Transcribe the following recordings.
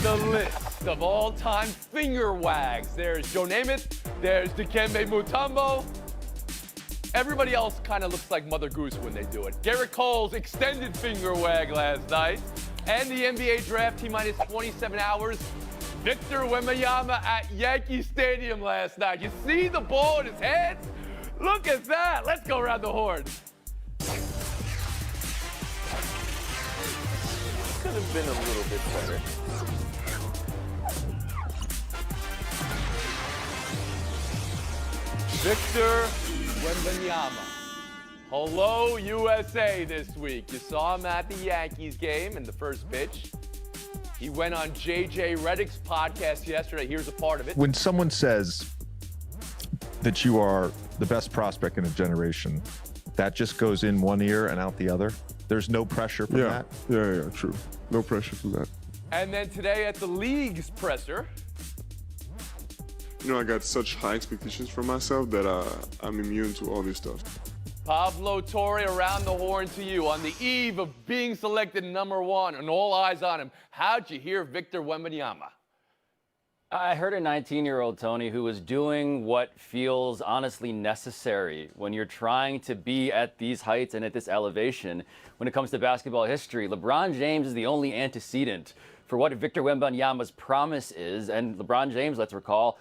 the list of all-time finger wags. There's Joe Namath, there's Dikembe Mutombo. Everybody else kind of looks like Mother Goose when they do it. Garrett Cole's extended finger wag last night. And the NBA draft T-minus 27 hours. Victor Wembanyama at Yankee Stadium last night. You see the ball in his hands? Look at that. Let's go around the horn. Could have been a little bit better. Victor Wembanyama. Hello, USA this week. You saw him at the Yankees game in the first pitch. He went on JJ Redick's podcast yesterday. Here's a part of it. When someone says that you are the best prospect in a generation, that just goes in one ear and out the other. There's no pressure from that. Yeah, true. No pressure from that. And then today at the league's presser. You know, I got such high expectations for myself that I'm immune to all this stuff. Pablo Torre, around the horn to you. On the eve of being selected number one and all eyes on him, how'd you hear Victor Wembanyama? I heard a 19-year-old, Tony, who was doing what feels honestly necessary when you're trying to be at these heights and at this elevation. When it comes to basketball history, LeBron James is the only antecedent for what Victor Wembanyama's promise is. And LeBron James, let's recall,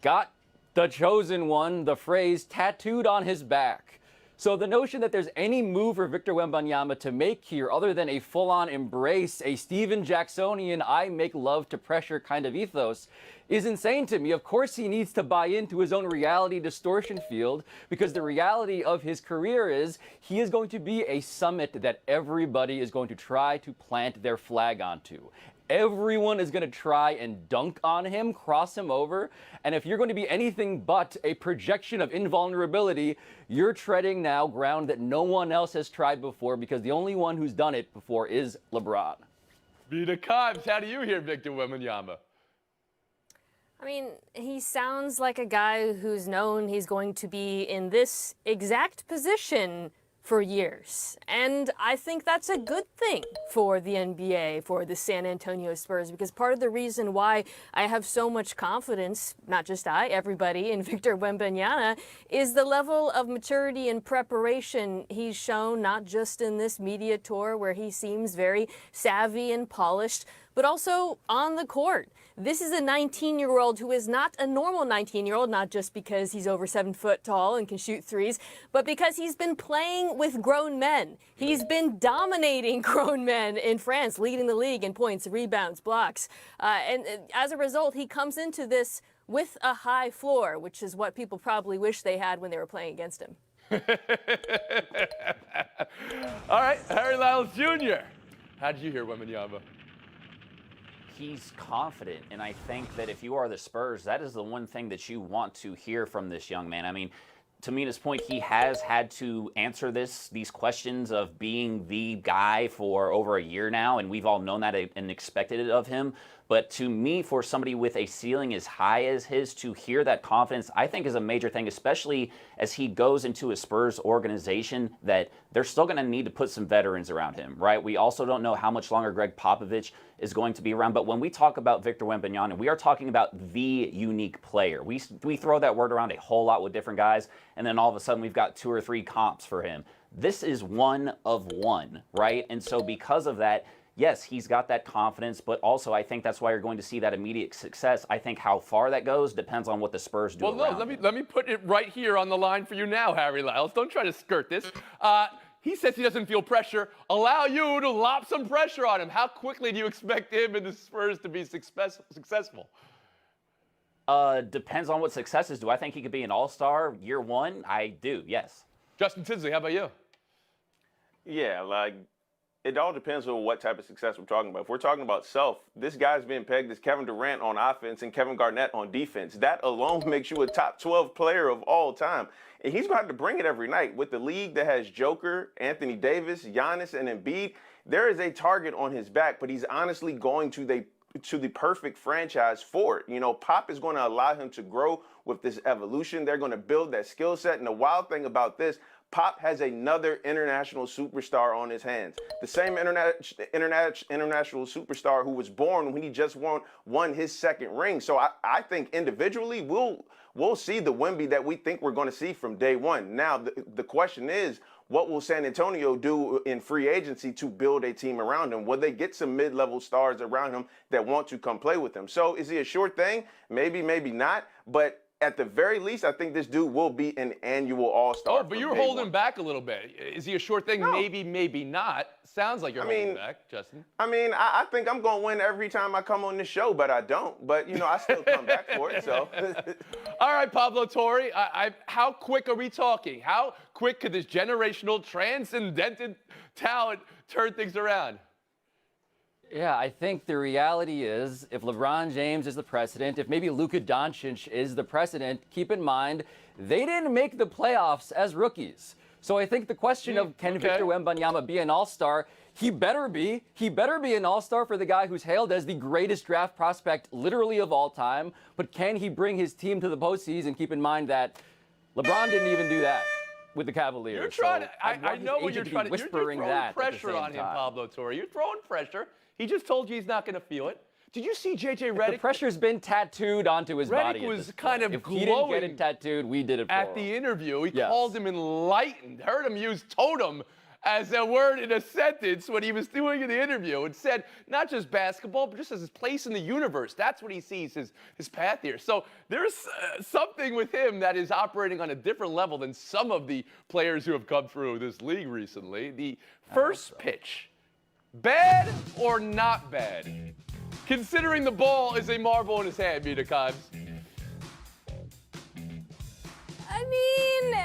got the chosen one, the phrase, tattooed on his back. So the notion that there's any move for Victor Wembanyama to make here other than a full-on embrace, a Steven Jacksonian I make love to pressure kind of ethos is insane to me. Of course he needs to buy into his own reality distortion field, because the reality of his career is he is going to be a summit that everybody is going to try to plant their flag onto. Everyone is going to try and dunk on him, cross him over. And if you're going to be anything but a projection of invulnerability, you're treading now ground that no one else has tried before, because the only one who's done it before is LeBron. Vita Cobbs, how do you hear Victor Wembanyama? I mean, he sounds like a guy who's known he's going to be in this exact position for years. And I think that's a good thing for the NBA, for the San Antonio Spurs, because part of the reason why I have so much confidence, not just I, everybody, in Victor Wembanyama, is the level of maturity and preparation he's shown, not just in this media tour where he seems very savvy and polished, but also on the court. This is a 19-year-old who is not a normal 19-year-old, not just because he's over 7 foot tall and can shoot threes, but because he's been playing with grown men. He's been dominating grown men in France, leading the league in points, rebounds, blocks. And as a result, he comes into this with a high floor, which is what people probably wish they had when they were playing against him. All right, Harry Lyles Jr. How did you hear Wembanyama? He's confident, and I think that if you are the Spurs, that is the one thing that you want to hear from this young man. I mean, to Mina's point, he has had to answer these questions of being the guy for over a year now, and we've all known that and expected it of him. But to me, for somebody with a ceiling as high as his, to hear that confidence, I think is a major thing, especially as he goes into a Spurs organization that they're still going to need to put some veterans around him, right? We also don't know how much longer Greg Popovich is going to be around. But when we talk about Victor Wembanyama, we are talking about the unique player. We throw that word around a whole lot with different guys, and then all of a sudden we've got 2 or 3 comps for him. This is one of one, right? And so because of that, yes, he's got that confidence, but also I think that's why you're going to see that immediate success. I think how far that goes depends on what the Spurs do. Well, no, let me put it right here on the line for you now, Harry Lyles. Don't try to skirt this. He says he doesn't feel pressure. Allow you to lop some pressure on him. How quickly do you expect him and the Spurs to be successful? Depends on what success is. Do I think he could be an all-star year one? I do, yes. Justin Tinsley, how about you? Yeah, like, it all depends on what type of success we're talking about. If we're talking about self, this guy's being pegged as Kevin Durant on offense and Kevin Garnett on defense. That alone makes you a top 12 player of all time. And he's going to have to bring it every night. With the league that has Joker, Anthony Davis, Giannis, and Embiid, there is a target on his back, but he's honestly going to the perfect franchise for it. You know, Pop is going to allow him to grow with this evolution. They're going to build that skill set. And the wild thing about this, Pop has another international superstar on his hands. The same international superstar who was born when he just won his second ring. So I think individually we'll see the Wemby that we think we're going to see from day one. Now, the question is, what will San Antonio do in free agency to build a team around him? Will they get some mid-level stars around him that want to come play with him? So is he a sure thing? Maybe, maybe not. But at the very least, I think this dude will be an annual all-star. Oh, but you're holding back a little bit. Is he a sure thing? No. Maybe, maybe not. Sounds like you're holding back, Justin. I mean, I think I'm going to win every time I come on this show, but I don't. But, you know, I still come back for it, so. All right, Pablo Torre, how quick are we talking? How quick could this generational, transcendental talent turn things around? Yeah, I think the reality is if LeBron James is the precedent, if maybe Luka Doncic is the precedent, keep in mind they didn't make the playoffs as rookies. So I think the question of can Victor Wembanyama be an all-star, he better be. He better be an all-star for the guy who's hailed as the greatest draft prospect literally of all time. But can he bring his team to the postseason? Keep in mind that LeBron didn't even do that with the Cavaliers. You're trying so to, I know what you're trying to, you're throwing pressure on him, Pablo Torre. You're throwing pressure. He just told you he's not going to feel it. Did you see J.J. Redick? The pressure's been tattooed onto his body. Redick was kind of glowing. If he didn't get it tattooed, we did it for him. At the interview, he called him enlightened. Heard him use totem as a word in a sentence when he was doing the interview, and said not just basketball, but just as his place in the universe. That's what he sees his path here. So there's something with him that is operating on a different level than some of the players who have come through this league recently. The first pitch. Bad or not bad? Considering the ball is a marble in his hand, Mina Kimes. I mean,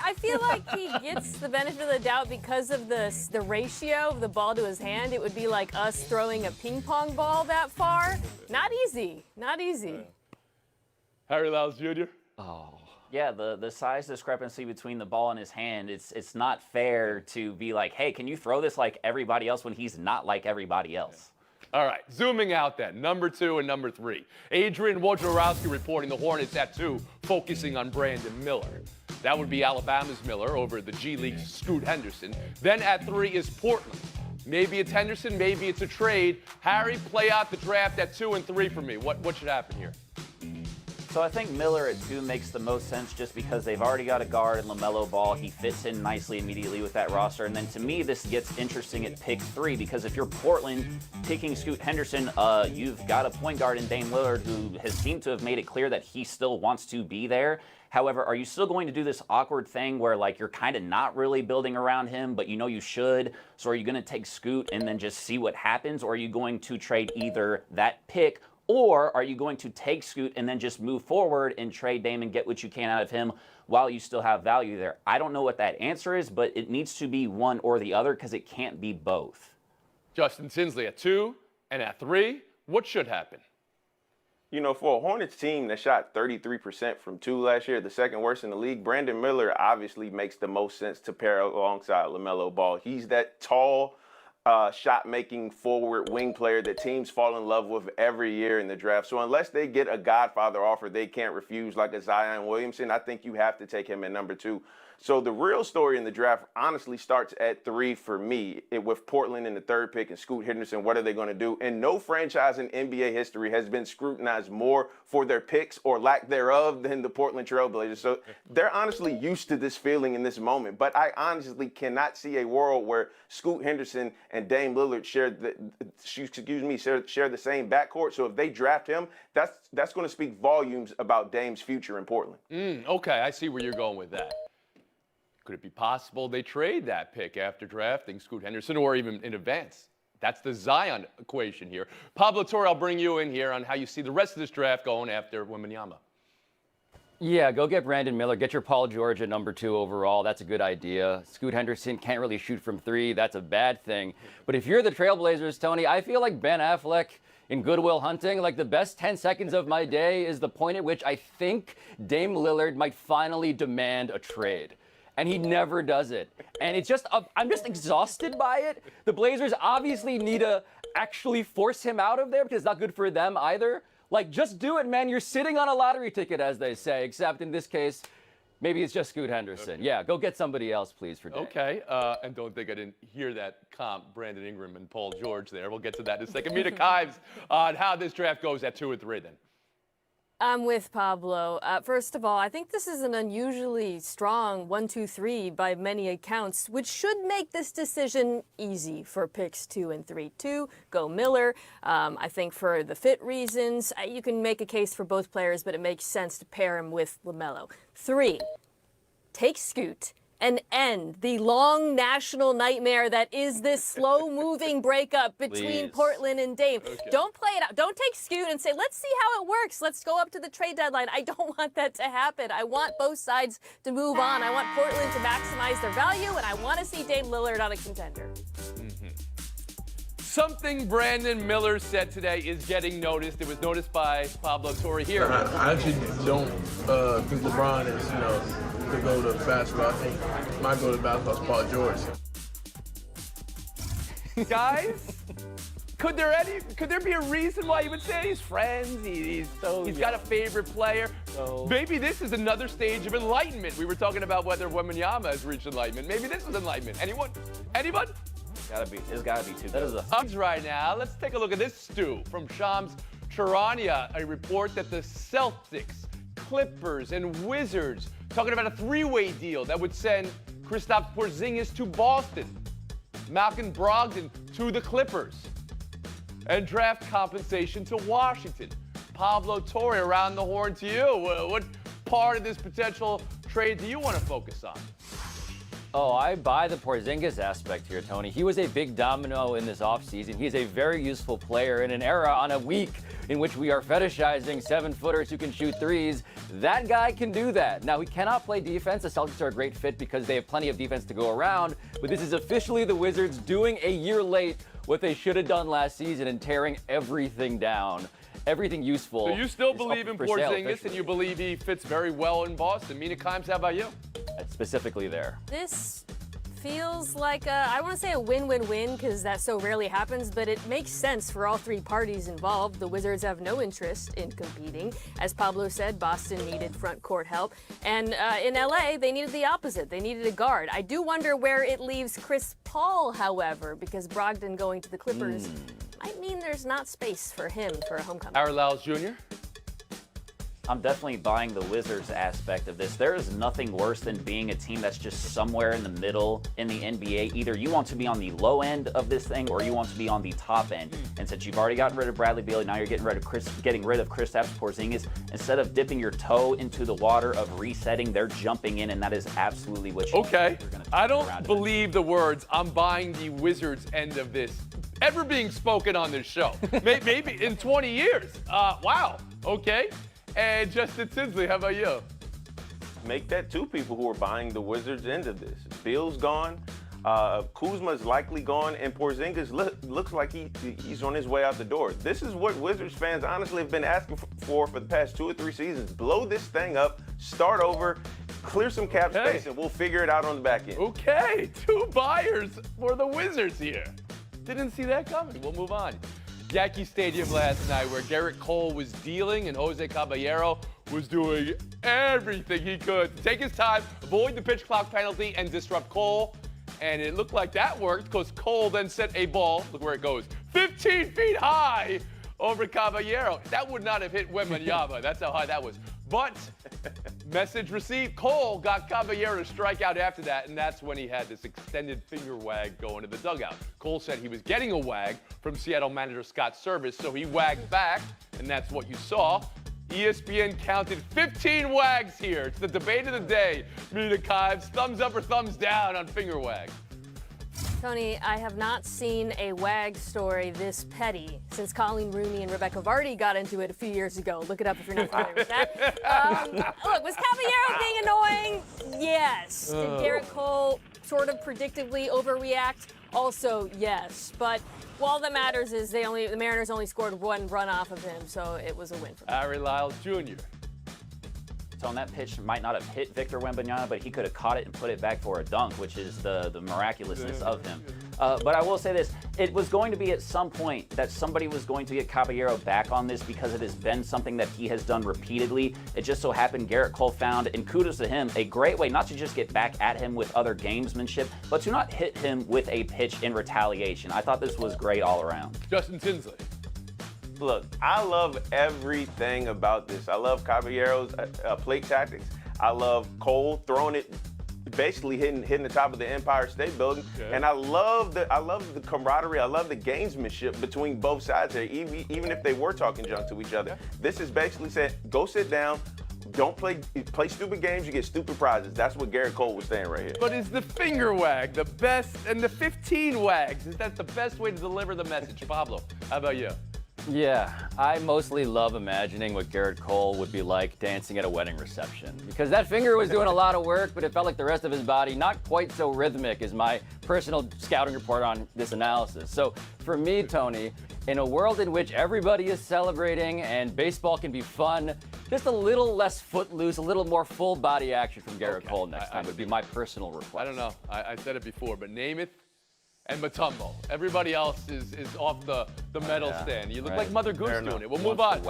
I feel like he gets the benefit of the doubt because of the ratio of the ball to his hand. It would be like us throwing a ping pong ball that far. Not easy. Not easy. Harry Lyles Jr. Oh. Yeah, the size discrepancy between the ball and his hand, it's not fair to be like, hey, can you throw this like everybody else when he's not like everybody else? All right, zooming out then, number 2 and number 3. Adrian Wojnarowski reporting the Hornets at 2, focusing on Brandon Miller. That would be Alabama's Miller over the G League's Scoot Henderson. Then at 3 is Portland. Maybe it's Henderson, maybe it's a trade. Harry, play out the draft at 2 and 3 for me. What should happen here? So I think Miller at 2 makes the most sense just because they've already got a guard in LaMelo Ball. He fits in nicely immediately with that roster. And then to me, this gets interesting at pick 3 because if you're Portland picking Scoot Henderson, you've got a point guard in Dame Lillard who has seemed to have made it clear that he still wants to be there. However, are you still going to do this awkward thing where like you're kind of not really building around him, but you know you should? So are you going to take Scoot and then just see what happens? Or are you going to trade either that pick, or are you going to take Scoot and then just move forward and trade Dame and get what you can out of him while you still have value there? I don't know what that answer is, but it needs to be one or the other because it can't be both. Justin Tinsley at 2 and at 3, what should happen? You know, for a Hornets team that shot 33% from 2 last year, the second worst in the league, Brandon Miller obviously makes the most sense to pair alongside LaMelo Ball. He's that tall, shot-making forward wing player that teams fall in love with every year in the draft. So unless they get a Godfather offer they can't refuse, like a Zion Williamson, I think you have to take him at number 2. So the real story in the draft honestly starts at 3 for me, with Portland in the 3rd pick and Scoot Henderson. What are they going to do? And no franchise in NBA history has been scrutinized more for their picks or lack thereof than the Portland Trailblazers. So they're honestly used to this feeling in this moment. But I honestly cannot see a world where Scoot Henderson and Dame Lillard share the same backcourt. So if they draft him, that's going to speak volumes about Dame's future in Portland. Okay, I see where you're going with that. Could it be possible they trade that pick after drafting Scoot Henderson or even in advance? That's the Zion equation here. Pablo Torre, I'll bring you in here on how you see the rest of this draft going after Wembanyama. Yeah, go get Brandon Miller. Get your Paul George at number 2 overall. That's a good idea. Scoot Henderson can't really shoot from 3. That's a bad thing. But if you're the Trailblazers, Tony, I feel like Ben Affleck in Good Will Hunting, like the best 10 seconds of my day is the point at which I think Dame Lillard might finally demand a trade. And he never does it. And it's just, I'm just exhausted by it. The Blazers obviously need to actually force him out of there because it's not good for them either. Like, just do it, man. You're sitting on a lottery ticket, as they say, except in this case, Maybe it's just Scoot Henderson. Yeah, go get somebody else, please, for Day. Okay, and don't think I didn't hear that comp, Brandon Ingram and Paul George there. We'll get to that in a second. Mina Kimes on how this draft goes at 2 and 3 then. I'm with Pablo. First of all, I think this is an unusually strong 1, 2, 3 by many accounts, which should make this decision easy for picks 2 and 3. 2, go Miller. I think for the fit reasons, you can make a case for both players, but it makes sense to pair him with LaMelo. 3, take Scoot and end the long national nightmare that is this slow-moving breakup between Please. Portland and Dame. Okay. Don't play it out. Don't take Scoot and say, let's see how it works. Let's go up to the trade deadline. I don't want that to happen. I want both sides to move on. I want Portland to maximize their value, and I want to see Dame Lillard on a contender. Something Brandon Miller said today is getting noticed. It was noticed by Pablo Torre here. I actually don't think LeBron is, the go to basketball. I think my go to basketball is Paul George. Guys, could there be a reason why you would say he's friends? He's got a favorite player. Maybe this is another stage of enlightenment. We were talking about whether Wembanyama has reached enlightenment. Maybe this is enlightenment. Anyone? It's gotta be too. That is a Right now, let's take a look at this stew from Shams Charania, a report that the Celtics, Clippers, and Wizards talking about a 3-way deal that would send Kristaps Porzingis to Boston, Malcolm Brogdon to the Clippers, and draft compensation to Washington. Pablo Torre, around the horn to you. What part of this potential trade do you want to focus on? Oh, I buy the Porzingis aspect here, Tony. He was a big domino in this offseason. He's a very useful player in an era on a week in which we are fetishizing 7-footers who can shoot threes. That guy can do that. Now, he cannot play defense. The Celtics are a great fit because they have plenty of defense to go around. But this is officially the Wizards doing a year late what they should have done last season and tearing everything down. Everything useful. So you still is believe up in for sale Porzingis, and officially. you believe he fits very well in Boston. Mina Kimes, how about you? Specifically there. This feels like I want to say a win-win-win because that so rarely happens, but it makes sense for all 3 parties involved. The Wizards have no interest in competing. As Pablo said, Boston needed front court help. And in LA, they needed the opposite. They needed a guard. I do wonder where it leaves Chris Paul, however, because Brogdon going to the Clippers might mean there's not space for him for a homecoming. Aaron Lyles Jr.? I'm definitely buying the Wizards aspect of this. There is nothing worse than being a team that's just somewhere in the middle in the NBA. Either you want to be on the low end of this thing or you want to be on the top end. And since you've already gotten rid of Bradley Beal, now you're getting rid of Kristaps Porzingis. Instead of dipping your toe into the water of resetting, they're jumping in, and that is absolutely what you Okay. you're gonna I turn don't around believe the words "I'm buying the Wizards" end of this ever being spoken on this show. Maybe in 20 years. Wow. Okay. And Justin Tinsley, how about you? Make that 2 people who are buying the Wizards end of this. Bill's gone. Kuzma's likely gone, and Porzingis looks like he's on his way out the door. This is what Wizards fans honestly have been asking for the past 2 or 3 seasons. Blow this thing up, start over, clear some cap space, and we'll figure it out on the back end. Okay, 2 buyers for the Wizards here. Didn't see that coming. We'll move on. Yankee Stadium last night, where Garrett Cole was dealing and Jose Caballero was doing everything he could to take his time, avoid the pitch clock penalty, and disrupt Cole. And it looked like that worked because Cole then sent a ball, look where it goes, 15 feet high over Caballero. That would not have hit Wembanyama. That's how high that was. But message received. Cole got Caballero to strike out after that, and that's when he had this extended finger wag going to the dugout. Cole said he was getting a wag from Seattle manager Scott Service, so he wagged back, and that's what you saw. ESPN counted 15 wags here. It's the debate of the day. Mina Kimes, thumbs up or thumbs down on finger wag? Tony, I have not seen a wag story this petty since Colleen Rooney and Rebecca Vardy got into it a few years ago. Look it up if you're not familiar with that. Look, was Caballero being annoying? Yes. Did Garrett Cole sort of predictably overreact? Also, yes. But all that matters is the Mariners only scored 1 run off of him, so it was a win for them. Aaron Lyles Jr. So on that pitch, might not have hit Victor Wembanyama, but he could have caught it and put it back for a dunk, which is the miraculousness of him. But I will say this, it was going to be at some point that somebody was going to get Caballero back on this because it has been something that he has done repeatedly. It just so happened Garrett Cole found, and kudos to him, a great way not to just get back at him with other gamesmanship, but to not hit him with a pitch in retaliation. I thought this was great all around. Justin Tinsley. Look, I love everything about this. I love Caballero's plate tactics. I love Cole throwing it, basically hitting the top of the Empire State Building. Okay. And I love the camaraderie. I love the gamesmanship between both sides there, even if they were talking junk to each other. Yeah. This is basically saying, go sit down. Don't play stupid games, you get stupid prizes. That's what Garrett Cole was saying right here. But is the finger wag the best, and the 15 wags, is that the best way to deliver the message? Pablo, how about you? Yeah, I mostly love imagining what Garrett Cole would be like dancing at a wedding reception. Because that finger was doing a lot of work, but it felt like the rest of his body not quite so rhythmic is my personal scouting report on this analysis. So for me, Tony, in a world in which everybody is celebrating and baseball can be fun, just a little less footloose, a little more full body action from Garrett Cole next time would be my personal request. I don't know, I said it before, but Namath and Mutombo. Everybody else is off the medal stand. You look like Mother Goose doing it. We'll move on.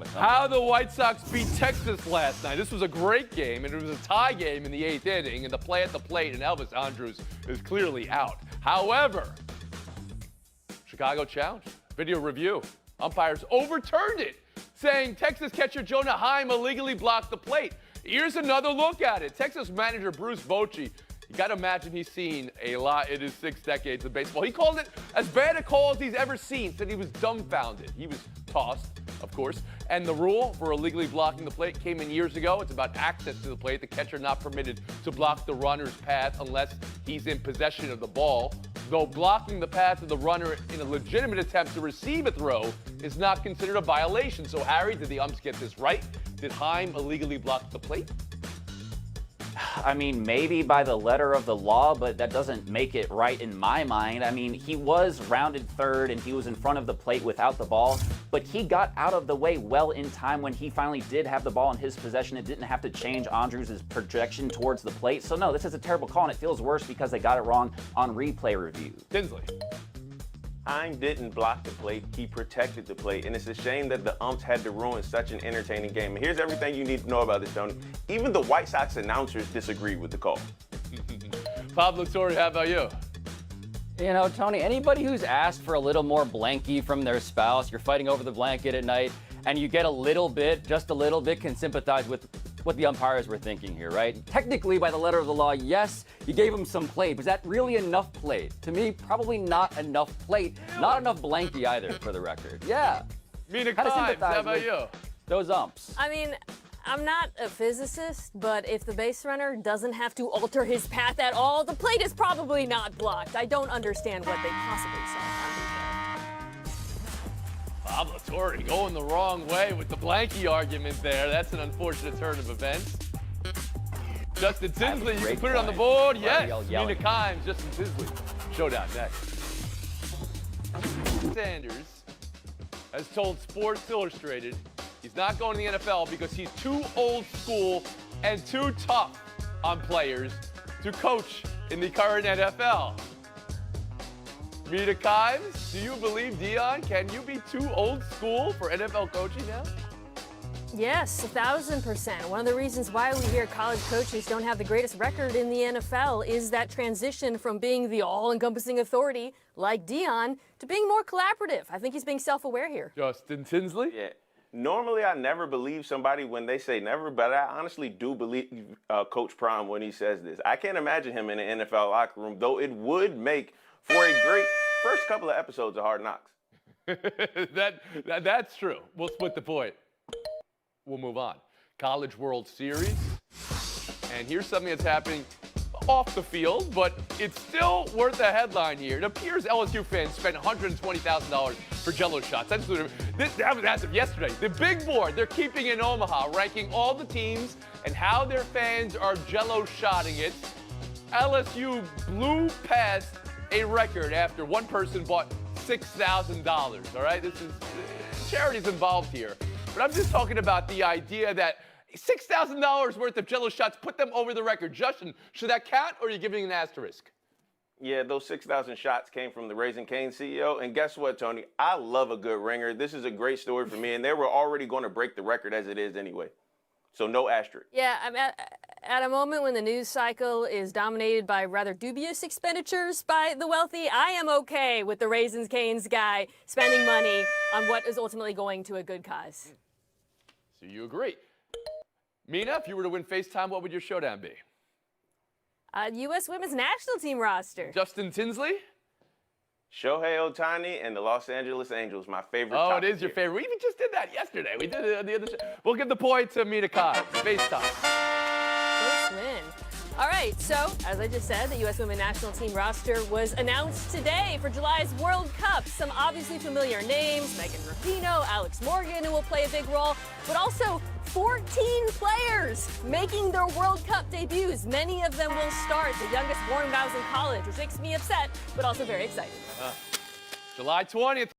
How the White Sox beat Texas last night. This was a great game, and it was a tie game in the 8th inning, and the play at the plate, and Elvis Andrus is clearly out. However, Chicago challenged. Video review. Umpires overturned it, saying Texas catcher Jonah Heim illegally blocked the plate. Here's another look at it. Texas manager Bruce Bochy, you got to imagine he's seen a lot in his 6 decades of baseball. He called it as bad a call as he's ever seen, said he was dumbfounded. He was tossed, of course. And the rule for illegally blocking the plate came in years ago. It's about access to the plate. The catcher not permitted to block the runner's path unless he's in possession of the ball. Though blocking the path of the runner in a legitimate attempt to receive a throw is not considered a violation. So, Harry, did the umps get this right? Did Heim illegally block the plate? I mean, maybe by the letter of the law, but that doesn't make it right in my mind. I mean, he was rounded third and he was in front of the plate without the ball, but he got out of the way well in time when he finally did have the ball in his possession. It didn't have to change Andrus' projection towards the plate. So no, this is a terrible call, and it feels worse because they got it wrong on replay review. Tinsley. Heim didn't block the plate, he protected the plate, and it's a shame that the umps had to ruin such an entertaining game. And here's everything you need to know about this, Tony. Even the White Sox announcers disagreed with the call. Pablo Torre, how about you? You know, Tony, anybody who's asked for a little more blankie from their spouse, you're fighting over the blanket at night, and you get a little bit, just a little bit, can sympathize with what the umpires were thinking here, right? Technically, by the letter of the law, yes, you gave him some plate. Was that really enough plate? To me, probably not enough plate. Not enough blankie either, for the record. Yeah. Mina Kimes, how about you? Those umps. I mean, I'm not a physicist, but if the base runner doesn't have to alter his path at all, the plate is probably not blocked. I don't understand what they possibly saw. Pablo Torre going the wrong way with the blankie argument there. That's an unfortunate turn of events. Justin Tinsley, you can put it on the board. Yes, Mina Kimes, Justin Tinsley. Showdown next. Sanders has told Sports Illustrated he's not going to the NFL because he's too old school and too tough on players to coach in the current NFL. Mina Kimes, do you believe, Dion, can you be too old school for NFL coaching now? Yes, 1,000%. One of the reasons why we hear college coaches don't have the greatest record in the NFL is that transition from being the all-encompassing authority, like Dion, to being more collaborative. I think he's being self-aware here. Justin Tinsley? Yeah. Normally, I never believe somebody when they say never, but I honestly do believe Coach Prime when he says this. I can't imagine him in an NFL locker room, though it would make for a great first couple of episodes of Hard Knocks. That's true. We'll split the point. We'll move on. College World Series. And here's something that's happening off the field, but it's still worth a headline here. It appears LSU fans spent $120,000 for Jell-O shots. That was as of yesterday. The big board they're keeping in Omaha, ranking all the teams and how their fans are Jell-O shotting it. LSU blew past a record after one person bought $6,000, all right? This is charity's involved here. But I'm just talking about the idea that $6,000 worth of Jell-O shots put them over the record. Justin, should that count or are you giving an asterisk? Yeah, those 6,000 shots came from the Raising Cane's CEO. And guess what, Tony? I love a good ringer. This is a great story for me. And they were already going to break the record as it is anyway. So no asterisk. Yeah, I'm at a moment when the news cycle is dominated by rather dubious expenditures by the wealthy. I am okay with the Raisins Cane's guy spending money on what is ultimately going to a good cause. So you agree. Mina, if you were to win FaceTime, what would your showdown be? U.S. Women's National Team roster. Justin Tinsley? Shohei Ohtani and the Los Angeles Angels, my favorite. Oh, it topic is your here. favorite. We even just did that yesterday. We did it on the other show. We'll give the point to Mina Kai. FaceTime. First win. All right, so as I just said, the U.S. Women's National Team roster was announced today for July's World Cup. Some obviously familiar names, Megan Rapinoe, Alex Morgan, who will play a big role, but also 14 players making their World Cup debuts. Many of them will start. The youngest born when I was in college, which makes me upset, but also very excited. July 20th.